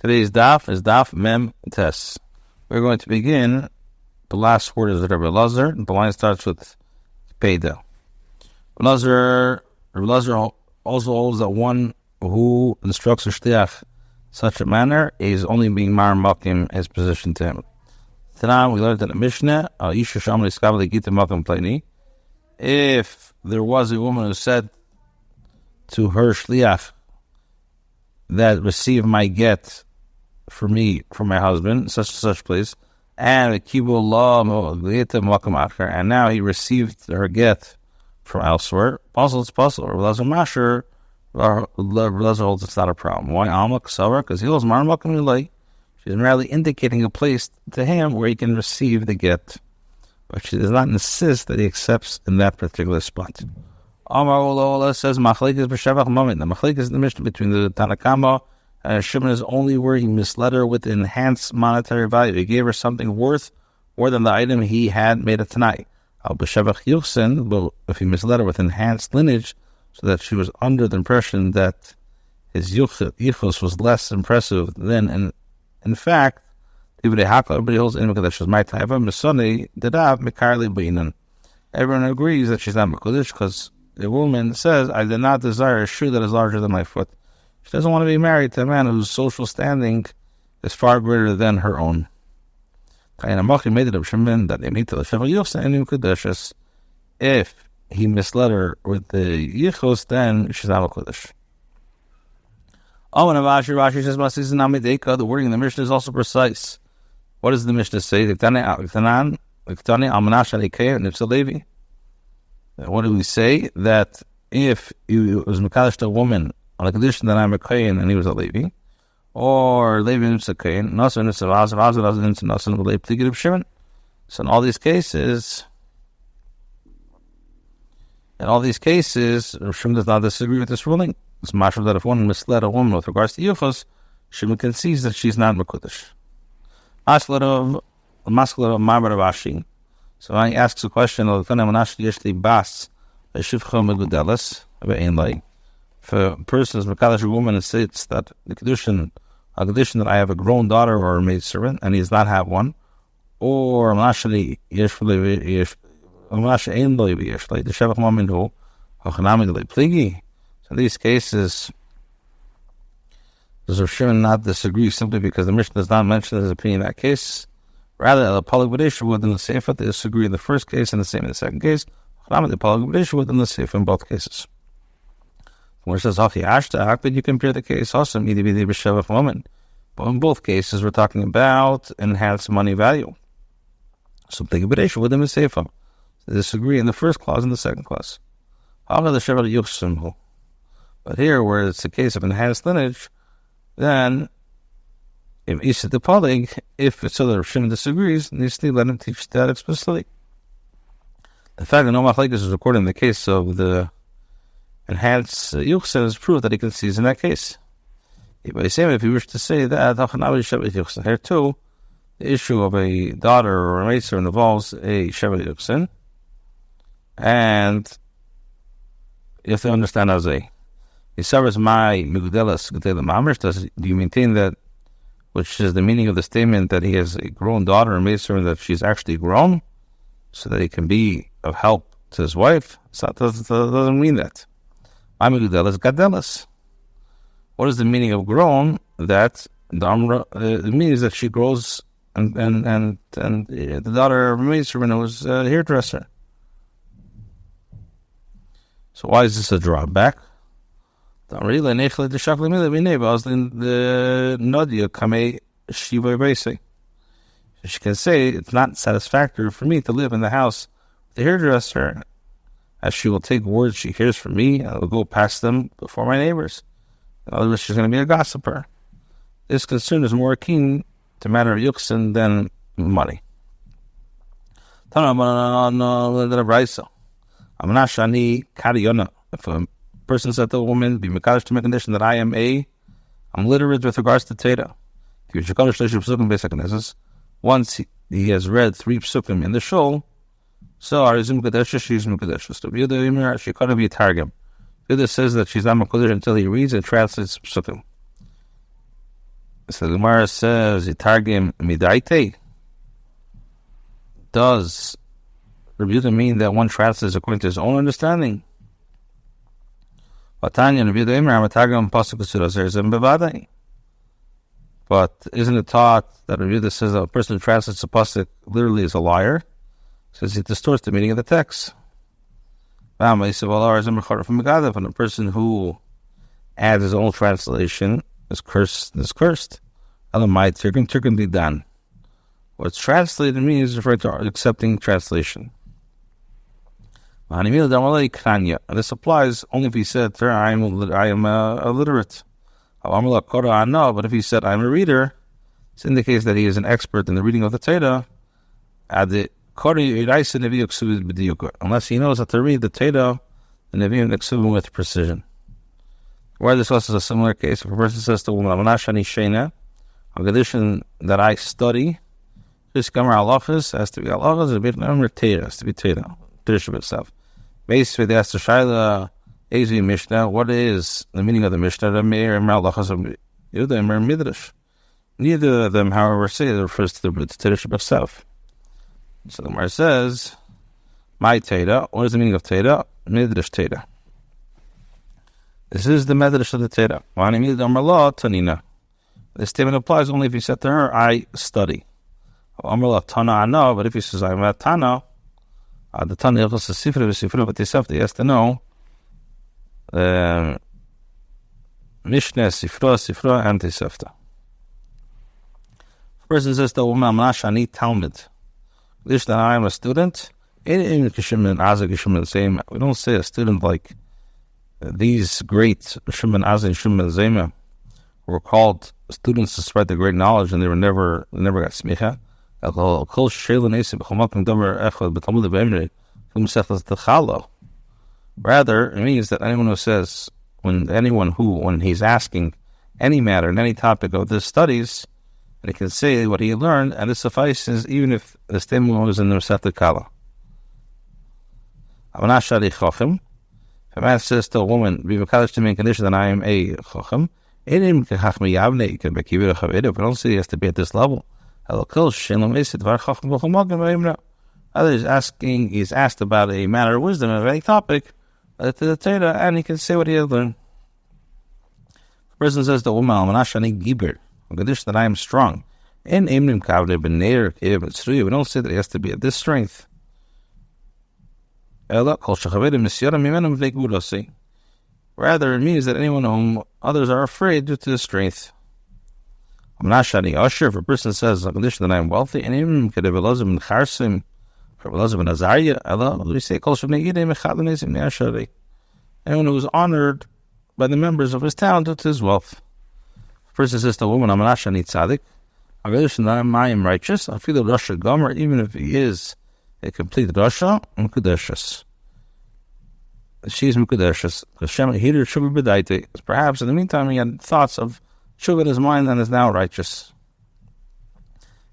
Today's daf is daf mem tes. We're going to begin. The last word is Rabbi Lazar. The line starts with Peida. Rabbi Lazar also holds that one who instructs a shliach such a manner is only being mar makim his position to him. Tonight we learned in the Mishnah, if there was a woman who said to her shliach that receive my get for me, from my husband, such place, and now he received her get from elsewhere. Also, it's possible. Rabbi Lazar holds it's not a problem. Why? Because he holds marmakim. She's merely indicating a place to him where he can receive the get, but she does not insist that he accepts in that particular spot. Amar Ola says machlekes b'shevach moment. The machlekes is the Mishnah between the Tanakama and Shimon is only where he misled her with enhanced monetary value. He gave her something worth more than the item he had made it tonight. Al b'shevach yuchsin, but if he misled her with enhanced lineage, so that she was under the impression that his yichus was less impressive than in fact, everybody holds in that she's my type of Misani Dadav Mikarli Bainan. Everyone agrees that she's not Mekudesh because the woman says, I do not desire a shoe that is larger than my foot. She doesn't want to be married to a man whose social standing is far greater than her own. If he misled her with the yichus, then she's not Mekudesh. Rashi says, the wording in the Mishnah is also precise. What does the Mishnah say? What do we say? That if he was Mekadosh to a woman on a condition that I'm a Kayin and he was a Levi, or Levi is a Kayin, so in all these cases, Shimon does not disagree with this ruling. It's mashal that if one misled a woman with regards to yichus, Shimon concedes that she's not Mekudesh. Maskler of Rashi. So I asks a question of if a person is Mekadosh a woman and states that the Kidushin, a condition that I have a grown daughter or a maid servant and he does not have one, or the Shevach Mamin who Pligi. So in these cases, does Rav Shimon not disagree simply because the Mishnah does not mention his opinion in that case? Rather, the Polig B'Desha within the Sefer, they disagree in the first case and the same in the second case. The Polig B'Desha within the Sefer in both cases. Where it says, how could you compare the case also b'shevach moment? But in both cases, we're talking about enhanced money value. So Polig B'Desha within the Sefer. They disagree in the first clause and the second clause. But here, where it's a case of enhanced lineage, then if Isa the Polig, if it's so that Shimon disagrees, needs to let him teach that explicitly. The fact that no machlekes is recorded in the case of the enhanced yuchsin is proof that he concedes in that case. If you wish to say that, here too, the issue of a daughter or a maid servant involves a shevet yuchsin, and you have to understand as a my do you maintain that, which is the meaning of the statement that he has a grown daughter and maid servant, that she's actually grown, so that he can be of help to his wife? So that doesn't mean that. My migudelas gadelas. What is the meaning of grown? That it means that she grows, and the daughter of a maid servant was a hairdresser. So why is this a drawback? She can say it's not satisfactory for me to live in the house with the hairdresser, as she will take words she hears from me and will go past them before my neighbors. In other words, she's going to be a gossiper. This concern is more keen to matter of yuchsin than money. If a person said to a woman, be mekadosh to my condition that I'm literate with regards to Torah. Once he has read 3 psukim in the shul, so Arizim Kadesha, she's Mekadesh. So she could be a targum. Yudah says that she's not Mekadesh until he reads and translates psukim. So the Gemara says, Yitargim midaite. Does Rabbi Yehuda mean that one translates according to his own understanding? But isn't it taught that Rabbi Yehuda says that a person who translates a pasuk literally is a liar? Says it distorts the meaning of the text. And a person who adds his own translation is cursed. What's translated means is referring to accepting translation. And this applies only if he said, I am illiterate. But if he said, I am a reader, this indicates that he is an expert in the reading of the Torah. Unless he knows how to read the Torah, the Nevi'im Neksuvim with precision. Where this also is a similar case, if a person says to a woman, a condition that I study, this Gamar halachas has to be halachas, and Torah has to be Torah itself. Basically, they ask the Shaila, Ezi Mishnah, what is the meaning of the Mishnah? Neither of them, however, say it refers to the Torah itself. So the Gemara says, my Torah, what is the meaning of Torah? Midrash Torah. This is the Midrash of the Torah. This statement applies only if he said to her, I study. But if he says, I'm a Tana, the Tana is a Sifra, but he has to know Mishnah, Sifra, and Tisefta. The person says to a woman, I Talmud. That I am a student. We don't say a student like these great Shimon Azah and Shimon Zema were called students to spread the great knowledge, and they never got smicha. Rather, it means that anyone who says, when he's asking any matter in any topic of the studies, and he can say what he learned, and this suffices even if the statement was in the Masechet Kala. If a man says to a woman, be mekadosh to me in condition that I am a chacham, we don't say he has to be at this level. He's asked about a matter of wisdom of any topic, and he can say what he has learned. The person says to a woman, a condition that I am strong. We don't say that he has to be at this strength. Rather, it means that anyone whom others are afraid due to his strength. If a person says a condition that I am wealthy, we say anyone who is honored by the members of his town due to his wealth. Person says to a woman, I'm tzaddik. I am righteous. I feel the Rasha Gomer, even if he is a complete Rasha, Mukadeshus. She is Mukadeshus. Perhaps in the meantime he had thoughts of Shuv in his mind and is now righteous.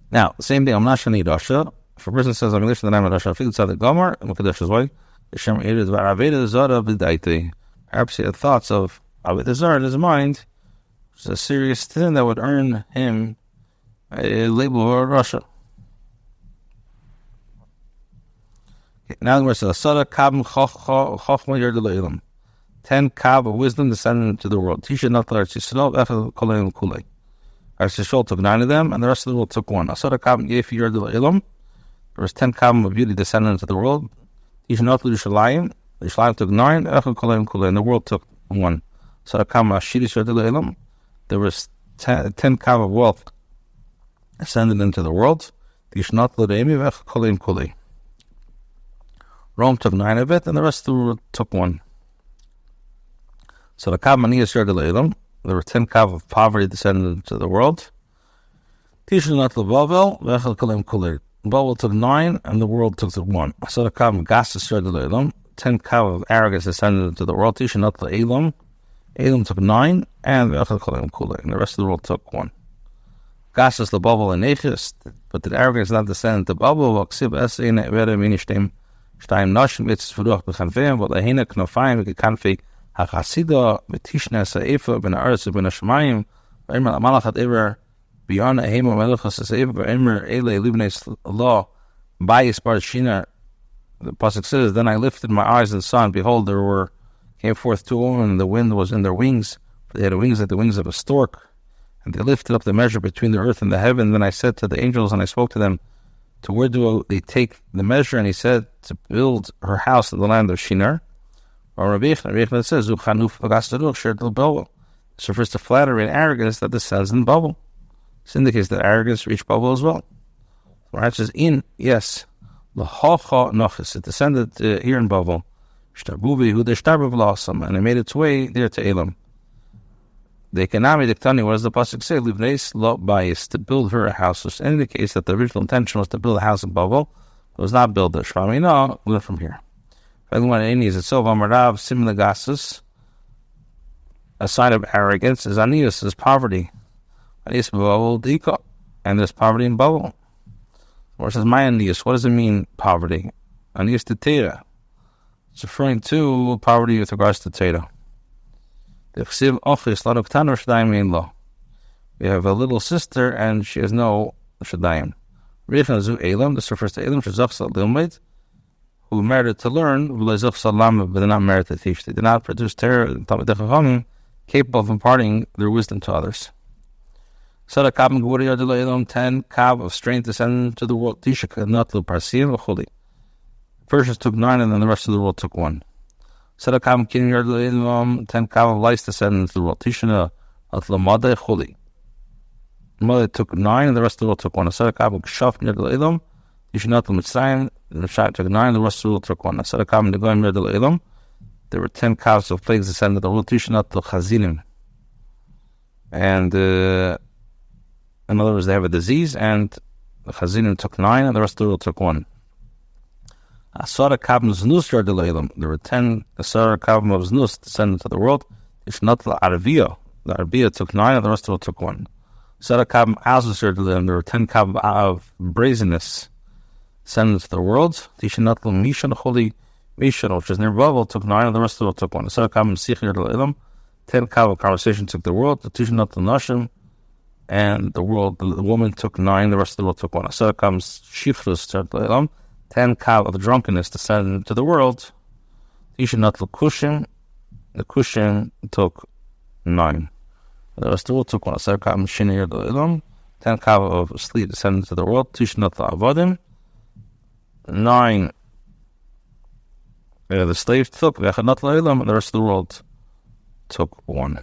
Now, the same thing, I'm not Shani Rasha. If a person says, I'm that I'm a Rasha, I feel tzaddik Gomer, Mukadeshus. Why? Perhaps he had thoughts of Avodah Zarah in his mind. It's a serious sin that would earn him a label of Russia. Now we're saying 10 kav of wisdom descended into the world. Tisha Natlar Yisrael Echad Kolei Kulei. Yisrael took 9 of them, and the rest of the world took 1. Asara kav Yefi Yerd Le'ilam. There was 10 kav of beauty descended into the world. Tisha Natlar Yisraelim. Yisraelim took 9. Echad Kolei Kulei, and the world took 1. Asara kav Ashiris Yerd Le'ilam. There was 10 kav of wealth ascended into the world. Rome took 9 of it, and the rest of the world took 1. So the kav maniyas yerd le'ilam, there were 10 kav of poverty descended into the world. Babel took 9, and the world took 1. So the kav gasas yerd le'ilam, 10 kav of arrogance descended into the world. Elam took 9, and the rest of the world took 1. Gasas the Babel and Nechis, but the arrogance not descended to Babel. Stein Nashim it's Furuch Bechanfeim, but Lahina Knofayim Kanfi Hachasida Betishna Saifa Ben Arz Ben Ashmayim, Malachat Ever beyond a hema melechas sesev v'emer ele livnei law bayis bar shina. The pasuk says, then I lifted my eyes and saw, and behold, came forth two women, and the wind was in their wings. For they had wings like the wings of a stork. And they lifted up the measure between the earth and the heaven. Then I said to the angels, and I spoke to them, to where do they take the measure? And he said, to build her house in the land of Shinar. Or Rabbi S Greenwald says, this refers to flattery and arrogance that this says in Babel. This indicates that arrogance reached Babel as well. Right, says in, yes, it descended here in Babel, and it made its way there to Elam. The Economy Diktani, what does the pasuk say? Livneis lo bayis, to build her a house, which indicates that the original intention was to build a house in Babel, but was not build it. Shvami no, learn from here. Is itself Amarav Simlagasus, a sign of arrogance, is Anius, is poverty. Anius Babel Dika, and there's poverty in Babel. Or it says my Anius, what does it mean, poverty? Anius to Teda. It's referring to poverty with regards to Teda. We have a little sister and she has no Shadayim. This refers to Elam, who merited to learn, but did not merit to teach. They did not produce terror capable of imparting their wisdom to others. 10 kav of strength descended to the world. Persians took 9, and then the rest of the world took 1. 10 kav of lice descended into the world. Tishna atlamade chuli. Mother took 9, and the rest of the world took 1. 10 kav of kshaf near the elam. Tishna atlamitzayin. The Mishai took 9, and the rest of the world took 1. 10 kav negoim near the elam. There were 10 calves of plagues descended to the world. Tishna atlachazilim. And in other words, they have a disease, and the chazinim took 9, and the rest of the world took 1. Asara kabim znus yard elam. There were 10 asara kabim of znus descended to the world. If not the Arabia. The Arabia took 9, and the rest of it took 1. Asara kabim azus yard elam. There were 10 kabim of brazenness descended to the world. Tishanat mishan choli mishan, which is near Babel, took 9, and the rest of it took 1. Asara kabim sich yard elam. 10 kabim of conversation took the world. Tishanat nashim. And the woman took 9, the rest of the world took 1. Asara kabim shifrus yard elam. 10 kav of drunkenness descended to the world. Tishanat l'kushim. The kushim took 9. The rest of the world took 1. Asar kav m'shinir l'elam. 10 kav of sleep descended to the world. Tishanat l'avadim. 9 the slaves took. V'echanat l'elam. And the rest of the world took 1.